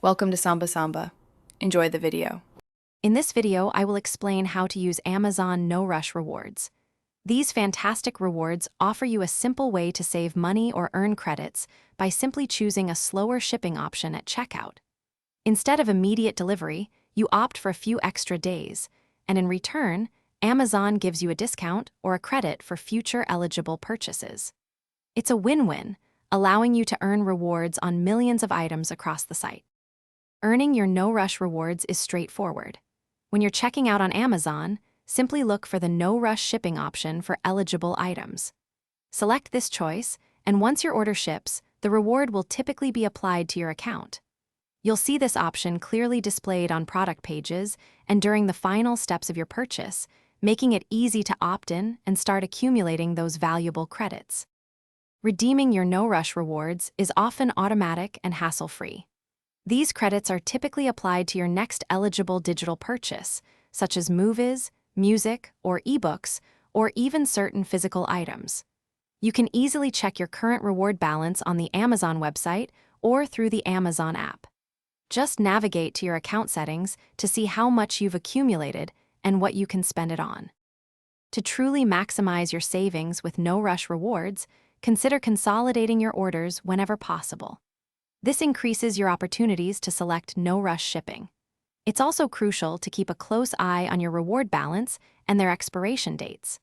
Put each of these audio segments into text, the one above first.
Welcome to Samba Samba. Enjoy the video. In this video, I will explain how to use Amazon No Rush Rewards. These fantastic rewards offer you a simple way to save money or earn credits by simply choosing a slower shipping option at checkout. Instead of immediate delivery, you opt for a few extra days, and in return, Amazon gives you a discount or a credit for future eligible purchases. It's a win-win, allowing you to earn rewards on millions of items across the site. Earning your No Rush rewards is straightforward. When you're checking out on Amazon, simply look for the No Rush shipping option for eligible items. Select this choice, and once your order ships, the reward will typically be applied to your account. You'll see this option clearly displayed on product pages and during the final steps of your purchase, making it easy to opt in and start accumulating those valuable credits. Redeeming your No Rush rewards is often automatic and hassle-free. These credits are typically applied to your next eligible digital purchase, such as movies, music, or ebooks, or even certain physical items. You can easily check your current reward balance on the Amazon website or through the Amazon app. Just navigate to your account settings to see how much you've accumulated and what you can spend it on. To truly maximize your savings with No Rush rewards, consider consolidating your orders whenever possible. This increases your opportunities to select No Rush shipping. It's also crucial to keep a close eye on your reward balance and their expiration dates.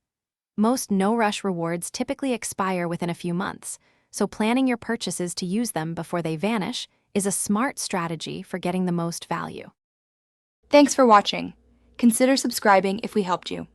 Most No Rush rewards typically expire within a few months, so planning your purchases to use them before they vanish is a smart strategy for getting the most value. Thanks for watching. Consider subscribing if we helped you.